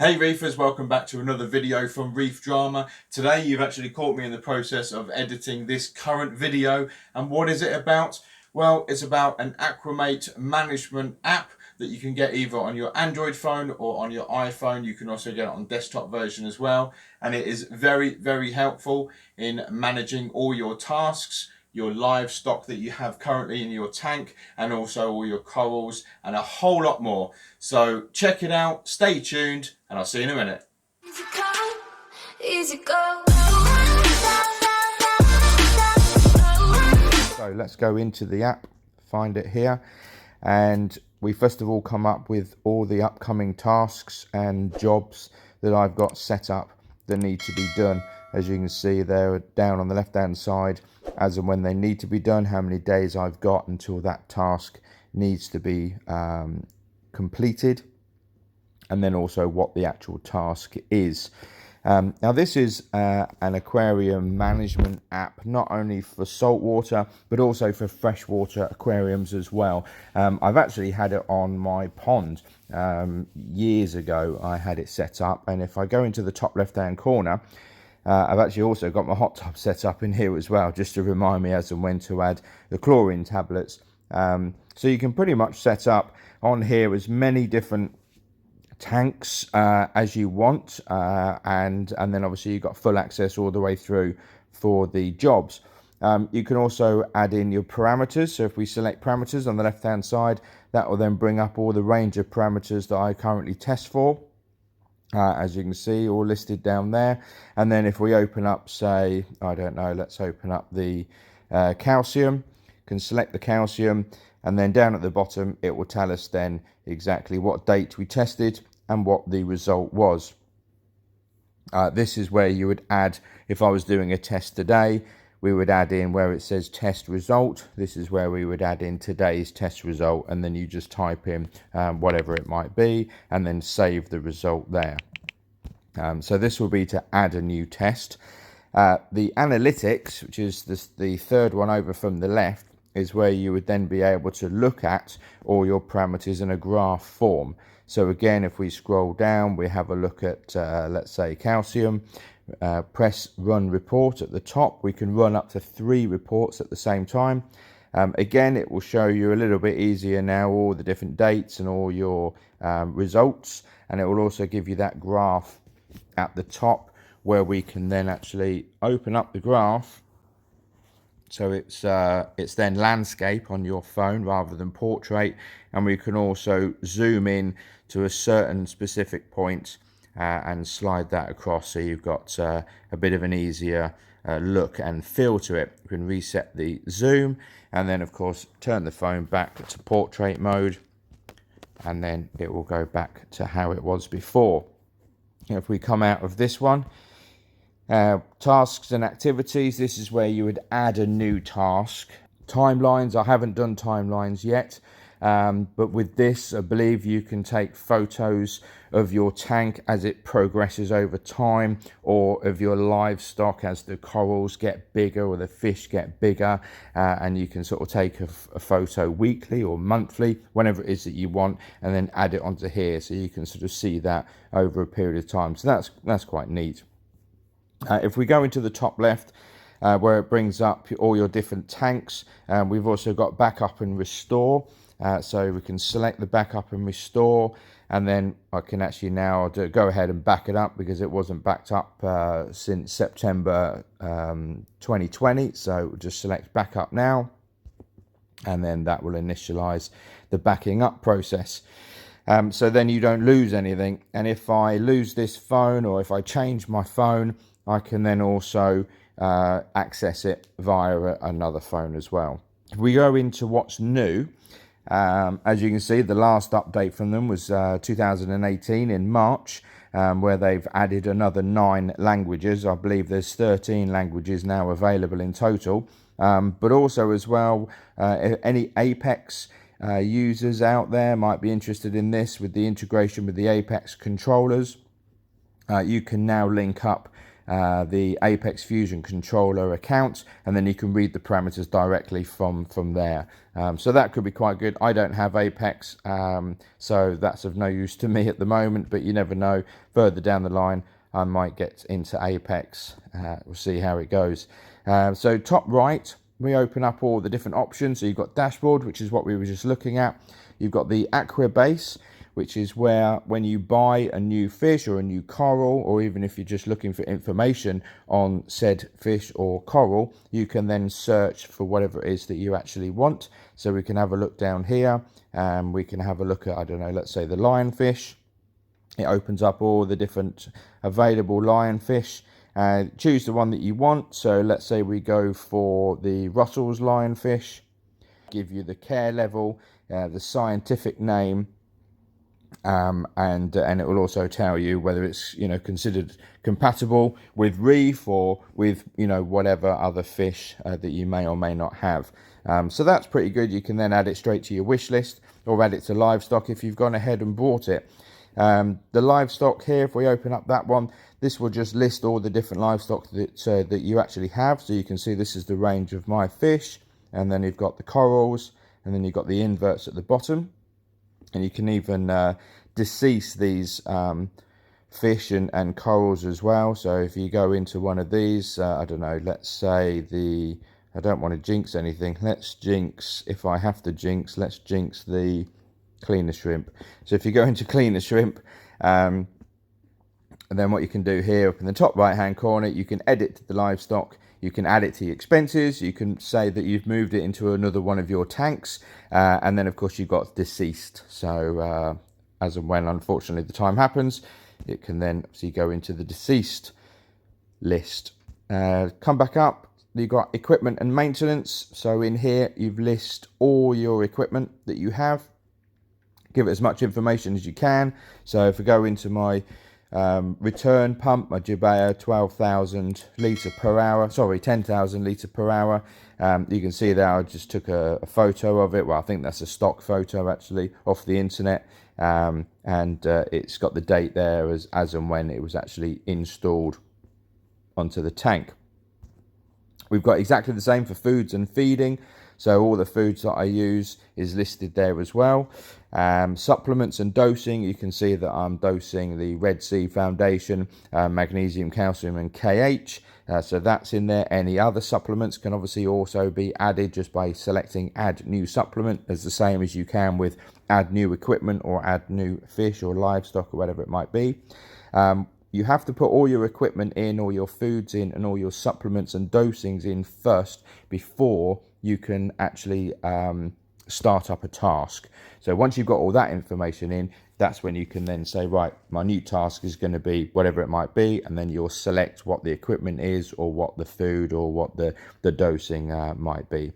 Hey Reefers, welcome back to another video from Reef Drama. Today you've actually caught me in the process of editing this current video, and what is it about? Well, it's about an Aquarimate management app that you can get either on your Android phone or on your iPhone. You can also get it on desktop version as well, and it is very helpful in managing all your tasks, your livestock that you have currently in your tank, and also all your corals and a whole lot more. So check it out, stay tuned, and I'll see you in a minute. So let's go into the app, find it here, and we first of all come up with all the upcoming tasks and jobs that I've got set up that need to be done. As you can see, they're down on the left hand side as and when they need to be done, how many days I've got until that task needs to be completed, and then also what the actual task is. Now this is an aquarium management app, not only for saltwater but also for freshwater aquariums as well. I've actually had it on my pond years ago. I had it set up, and if I go into the top left hand corner, I've actually also got my hot tub set up in here as well, just to remind me as and when to add the chlorine tablets. So you can pretty much set up on here as many different tanks as you want, and then obviously you've got full access all the way through for the jobs. You can also add in your parameters. So if we select parameters on the left hand side, that will then bring up all the range of parameters that I currently test for. As you can see, all listed down there. And then if we open up, say, I don't know, let's open up the calcium, can select the calcium, and then down at the bottom it will tell us then exactly what date we tested and what the result was. This is where you would add, if I was doing a test today, we would add in where it says test result. This is where we would add in today's test result, and then you just type in whatever it might be and then save the result there. So this will be to add a new test. The analytics, which is the third one over from the left, is where you would then be able to look at all your parameters in a graph form. So again, if we scroll down, we have a look at, let's say, calcium. Press run report at the top. We can run up to 3 reports at the same time. Again, it will show you a little bit easier now all the different dates and all your results, and it will also give you that graph at the top where we can then actually open up the graph. So it's then landscape on your phone rather than portrait, and we can also zoom in to a certain specific point and slide that across, so you've got a bit of an easier look and feel to it. You can reset the zoom, and then of course turn the phone back to portrait mode, and then it will go back to how it was before. If we come out of this one, tasks and activities, this is where you would add a new task. Timelines, I haven't done timelines yet, but with this I believe you can take photos of your tank as it progresses over time, or of your livestock as the corals get bigger or the fish get bigger, and you can sort of take a photo weekly or monthly, whenever it is that you want, and then add it onto here, so you can sort of see that over a period of time. So that's quite neat. If we go into the top left, where it brings up all your different tanks, we've also got backup and restore. So we can select the backup and restore, and then I can actually now go ahead and back it up because it wasn't backed up since September 2020. So we'll just select backup now, and then that will initialize the backing up process. So then you don't lose anything. And if I lose this phone, or if I change my phone, I can then also access it via another phone as well. If we go into what's new, as you can see, the last update from them was 2018 in March, where they've added another 9 languages. I believe there's 13 languages now available in total. But also as well, any Apex users out there might be interested in this. With the integration with the Apex controllers, you can now link up the Apex Fusion controller account, and then you can read the parameters directly from there. So that could be quite good. I don't have Apex, so that's of no use to me at the moment, but you never know. Further down the line, I might get into Apex. We'll see how it goes. So top right, we open up all the different options. So you've got dashboard, which is what we were just looking at. You've got the Aquaribase, which is where when you buy a new fish or a new coral, or even if you're just looking for information on said fish or coral, you can then search for whatever it is that you actually want. So we can have a look down here, and we can have a look at, I don't know, let's say the lionfish. It opens up all the different available lionfish. Choose the one that you want. So let's say we go for the Russell's lionfish. Give you the care level, the scientific name, and it will also tell you whether it's, you know, considered compatible with reef or with, you know, whatever other fish that you may or may not have. So that's pretty good. You can then add it straight to your wish list, or add it to livestock if you've gone ahead and bought it. The livestock here, if we open up that one, this will just list all the different livestock that you actually have. So you can see this is the range of my fish, and then you've got the corals, and then you've got the inverts at the bottom. And you can even decease these fish and corals as well. So if you go into one of these, I don't know, let's say I don't want to jinx anything. Let's jinx, if I have to jinx, let's jinx the cleaner shrimp. So if you go into cleaner shrimp, and then what you can do here up in the top right hand corner, you can edit the livestock, you can add it to your expenses, you can say that you've moved it into another one of your tanks, and then of course you've got deceased. So as and when unfortunately the time happens, it can then obviously go into the deceased list. Come back up, you've got equipment and maintenance. So in here you've list all your equipment that you have. Give it as much information as you can. So if I go into my return pump, my Jebao 12,000 litre per hour, sorry, 10,000 litre per hour, you can see that I just took a photo of it. Well, I think that's a stock photo actually off the internet, and it's got the date there as and when it was actually installed onto the tank. We've got exactly the same for foods and feeding. So all the foods that I use is listed there as well. Supplements and dosing, you can see that I'm dosing the Red Sea Foundation, magnesium, calcium and KH. So that's in there. Any other supplements can obviously also be added just by selecting add new supplement, as the same as you can with add new equipment or add new fish or livestock or whatever it might be. You have to put all your equipment in, all your foods in, and all your supplements and dosings in first before you can actually start up a task. So once you've got all that information in, that's when you can then say, right, my new task is going to be whatever it might be, and then you'll select what the equipment is, or what the food or what the dosing might be.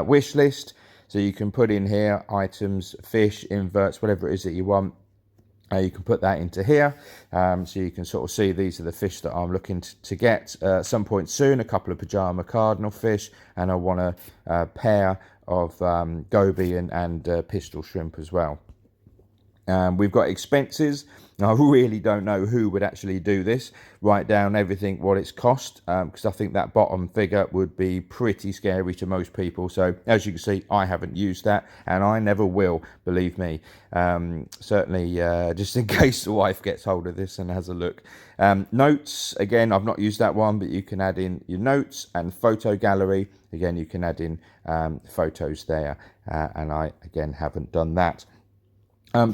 Wish list, so you can put in here items, fish, inverts, whatever it is that you want. You can put that into here, so you can sort of see these are the fish that I'm looking to get at some point soon. A couple of pajama cardinal fish, and I want a pair of goby and pistol shrimp as well. We've got expenses. Now, I really don't know who would actually do this. Write down everything, what it's cost, because I think that bottom figure would be pretty scary to most people. So as you can see, I haven't used that, and I never will, believe me. Certainly, just in case the wife gets hold of this and has a look. Notes, again, I've not used that one, but you can add in your notes, and photo gallery. Again, you can add in photos there, and I, again, haven't done that.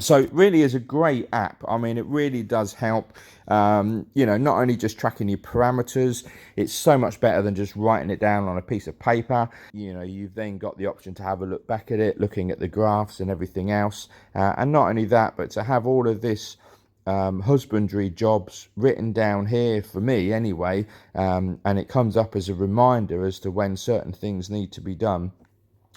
So it really is a great app. I mean, it really does help, you know, not only just tracking your parameters, it's so much better than just writing it down on a piece of paper. You know, you've then got the option to have a look back at it, looking at the graphs and everything else. And not only that, but to have all of this husbandry jobs written down here for me anyway, and it comes up as a reminder as to when certain things need to be done.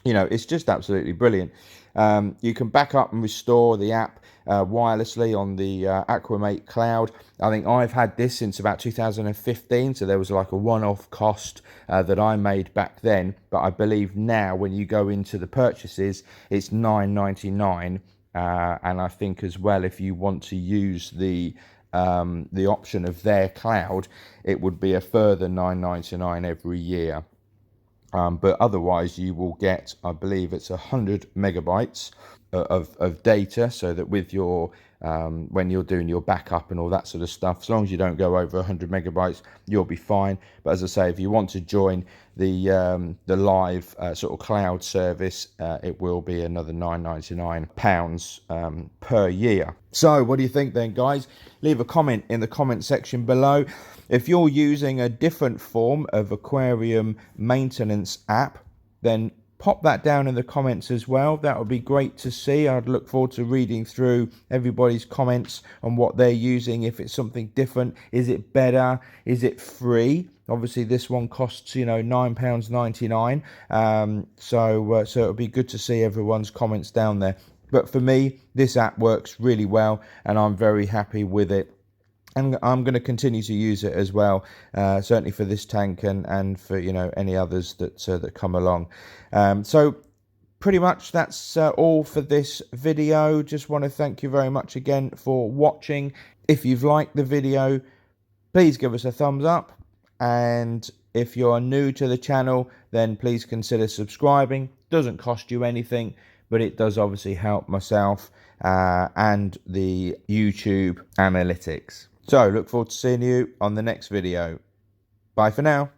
You know, it's just absolutely brilliant. You can back up and restore the app wirelessly on the Aquarimate cloud. I think I've had this since about 2015, so there was like a one-off cost that I made back then. But I believe now when you go into the purchases, it's $9.99. And I think as well, if you want to use the the option of their cloud, it would be a further $9.99 every year. But otherwise you will get, I believe it's 100 megabytes of data, so that with your when you're doing your backup and all that sort of stuff, as long as you don't go over 100 megabytes, you'll be fine. But as I say, if you want to join the live sort of cloud service, it will be another £9.99 per year. So what do you think then, guys? Leave a comment in the comment section below. If you're using a different form of aquarium maintenance app, then pop that down in the comments as well. That would be great to see. I'd look forward to reading through everybody's comments on what they're using. If it's something different, is it better? Is it free? Obviously this one costs, you know, £9.99. So it'll be good to see everyone's comments down there. But for me, this app works really well and I'm very happy with it. And I'm going to continue to use it as well, certainly for this tank and for, you know, any others that come along. So pretty much that's all for this video. Just want to thank you very much again for watching. If you've liked the video, please give us a thumbs up. And if you're new to the channel, then please consider subscribing. Doesn't cost you anything, but it does obviously help myself and the YouTube analytics. So look forward to seeing you on the next video. Bye for now.